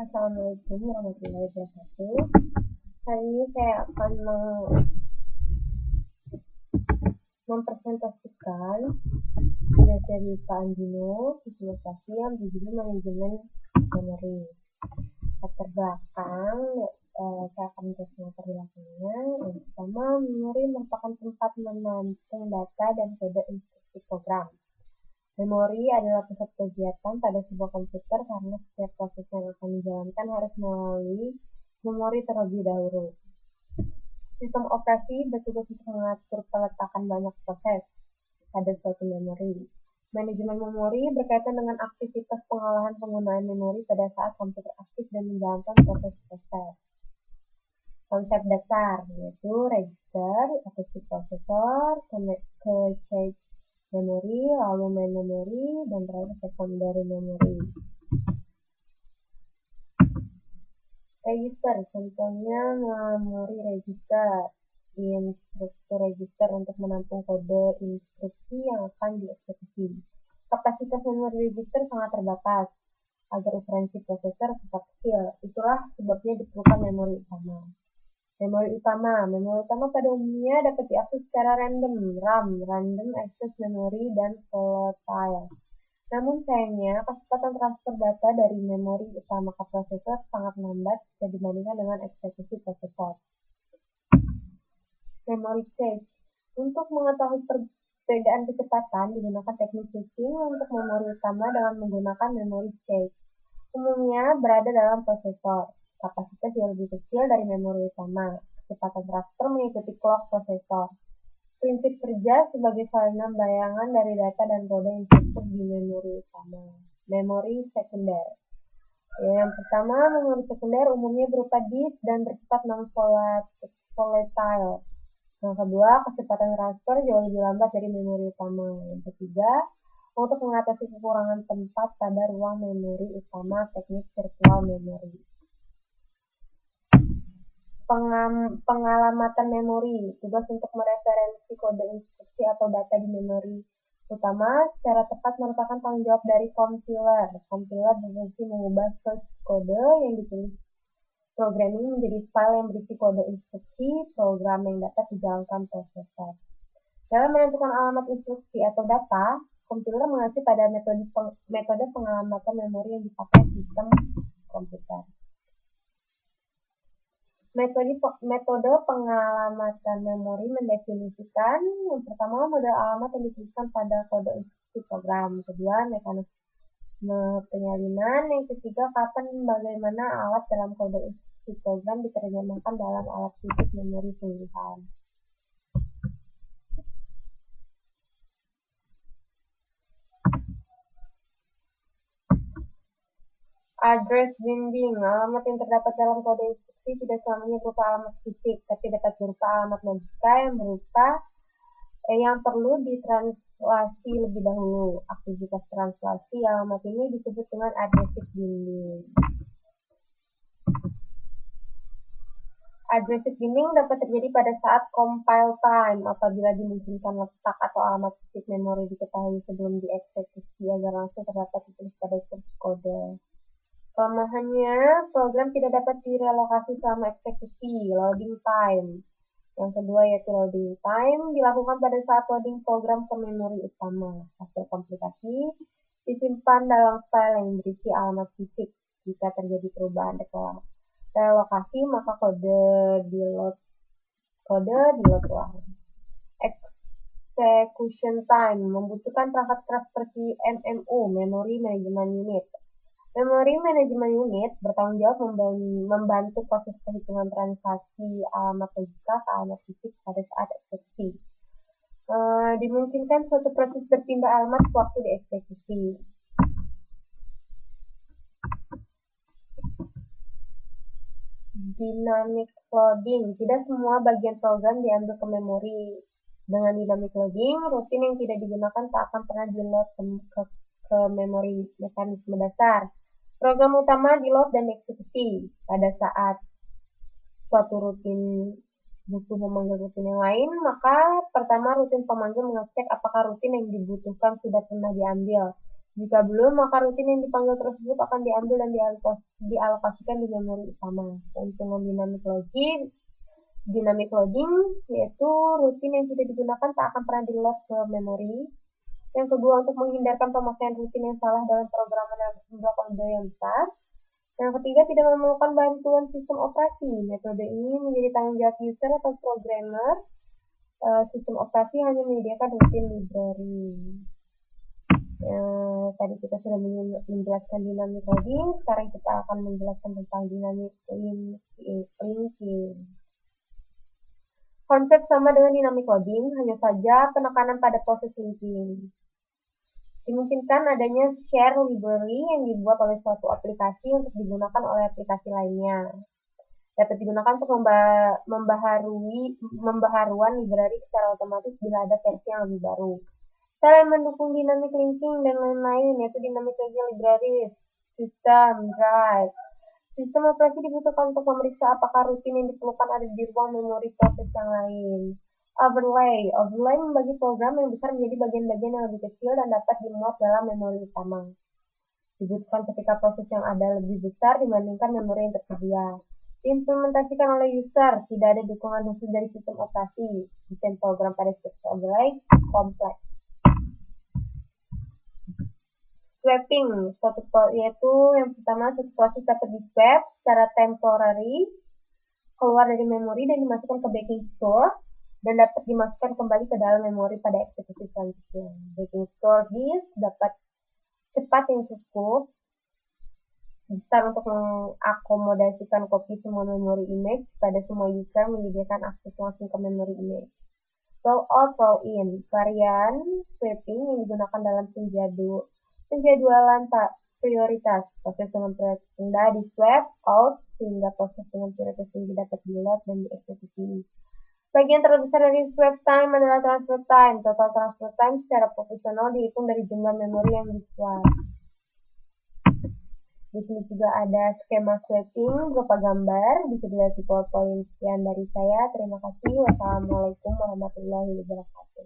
Assalamualaikum warahmatullahi wabarakatuh. Hari ini saya akan mempresentasikan materi Pak Anjino visualisasi yang berjudul manajemen memori. Latar belakang, saya akan menjelaskan latar belakangnya. Yang pertama, memori merupakan tempat menampung data dan kode instruksi program. Memori adalah pusat kegiatan pada sebuah komputer karena setiap proses yang akan dijalankan harus melalui memori terlebih dahulu. Sistem operasi bertugas untuk mengatur peletakan banyak proses pada suatu memori. Manajemen memori berkaitan dengan aktivitas pengolahan penggunaan memori pada saat komputer aktif dan menjalankan proses-proses. Konsep dasar yaitu register atau chip prosesor, cache memori, lalu main memori, dan terakhir secondary memori. Register, contohnya memori register, instruktur register untuk menampung kode instruksi yang akan dieksekusi. Kapasitas memori register sangat terbatas agar ukuran chip prosesor tetap kecil. Itulah sebabnya diperlukan memori utama. Memori utama pada umumnya dapat diakses secara random, RAM, random access memory, dan volatile. Namun sayangnya, kecepatan transfer data dari memori utama ke prosesor sangat lambat jika dibandingkan dengan eksekusi prosesor. Memory cache. Untuk mengetahui perbedaan kecepatan, digunakan teknik switching untuk memori utama dengan menggunakan memory cache. Umumnya berada dalam prosesor. Kapasitas yang lebih kecil dari memori utama. Kecepatan transfer mengikuti clock prosesor. Prinsip kerja sebagai salinan bayangan dari data dan kode instruktur di memori utama. Memori sekunder. Yang pertama, memori sekunder umumnya berupa disk dan bersifat non-volatile. Yang kedua, kecepatan transfer jauh lebih lambat dari memori utama. Yang ketiga, untuk mengatasi kekurangan tempat pada ruang memori utama, teknik virtual memory. Pengalamatan memori, tugas untuk mereferensi kode instruksi atau data di memori utama secara tepat merupakan tanggung jawab dari kompiler. Kompiler berfungsi mengubah source kode yang ditulis programming menjadi file yang berisi kode instruksi program yang dapat dijalankan prosesor. Dalam menentukan alamat instruksi atau data, kompiler mengacu pada metode pengalamatan memori yang dipakai sistem komputer. Metode pengalamatan memori mendefinisikan yang pertama model alamat yang dituliskan pada kode instruksi program, kedua mekanisme penyalinan, yang ketiga kapan dan bagaimana alat dalam kode instruksi program diterjemahkan dalam alat fisik memori sungguhan. Address binding, alamat yang terdapat dalam kode instruksi tidak selamanya berupa alamat fisik, tapi dapat berupa alamat logika yang perlu ditranslasi lebih dahulu. Aktivitas translasi alamat ini disebut dengan addressive binding. Addressive binding dapat terjadi pada saat compile time, apabila dimungkinkan letak atau alamat fisik memori diketahui sebelum dieksekusi agar langsung terdapat ditulis pada source kode. Kelemahannya, program tidak dapat direlokasi selama eksekusi, loading time. Yang kedua yaitu loading time, dilakukan pada saat loading program ke memori utama. Hasil komputasi disimpan dalam file yang berisi alamat fisik. Jika terjadi perubahan relokasi, maka kode di load ulang. Execution time, membutuhkan perangkat keras seperti MMU, Memory Management Unit. Memory Management Unit bertanggung jawab membantu proses perhitungan transaksi alamat logika ke alamat fisik pada saat eksekusi. Dimungkinkan suatu proses berpindah alamat sewaktu dieksekusi. Dynamic loading, tidak semua bagian program diambil ke memori. Dengan dynamic loading, rutin yang tidak digunakan tak akan pernah di-load ke memori. Mekanisme dasar, program utama di-load dan dieksekusi. Pada saat suatu rutin butuh memanggil rutin yang lain, maka pertama rutin pemanggil mengecek apakah rutin yang dibutuhkan sudah pernah diambil. Jika belum, maka rutin yang dipanggil tersebut akan diambil dan dialokasikan di memori utama. Keuntungan dynamic loading, yaitu rutin yang tidak digunakan tak akan pernah di-load ke memori. Yang kedua, untuk menghindarkan pemakaian rutin yang salah dalam programan dalam jumlah kode yang besar. Yang ketiga, tidak memerlukan bantuan sistem operasi. Metode ini menjadi tanggung jawab user atau programmer. Sistem operasi hanya menyediakan rutin library. Tadi kita sudah menjelaskan dynamic loading, sekarang kita akan menjelaskan tentang dynamic linking. Konsep sama dengan dynamic loading, hanya saja penekanan pada proses linking. Dimungkinkan adanya share library yang dibuat oleh suatu aplikasi untuk digunakan oleh aplikasi lainnya. Dapat digunakan untuk membaharuan library secara otomatis bila ada versi yang lebih baru. Cara yang mendukung dynamic linking dan lain-lain, yaitu dynamic linking libraries, sistem, drive. Sistem operasi dibutuhkan untuk memeriksa apakah rutin yang diperlukan ada di ruang memori proses yang lain. Overlay membagi program yang besar menjadi bagian-bagian yang lebih kecil dan dapat dimuat dalam memori utama. Dibutuhkan ketika proses yang ada lebih besar dibandingkan memori yang tersedia. Diimplementasikan oleh user, tidak ada dukungan khusus dari sistem operasi. Desain program pada struktur overlay kompleks. Swapping, yaitu yang pertama, suatu proses dapat di-swap secara temporary keluar dari memori dan dimasukkan ke backing store dan dapat dimasukkan kembali ke dalam memori pada eksekusi selanjutnya. Backing store disk dapat cepat yang cukup besar untuk mengakomodasikan kopi semua memori image pada semua user, menyediakan akses langsung ke memori image. Roll out, roll in, varian swapping yang digunakan dalam penjadwalan prioritas. Proses dengan prioritas rendah di swap out sehingga proses dengan prioritas tinggi dapat di-load dan dieksekusi. Bagian terbesar dari swap time adalah transfer time. Total transfer time secara profesional dihitung dari jumlah memori yang di-swap. Di sini juga ada skema swapping berupa gambar. Bisa dilihat di PowerPoint. Sekian dari saya. Terima kasih. Wassalamualaikum warahmatullahi wabarakatuh.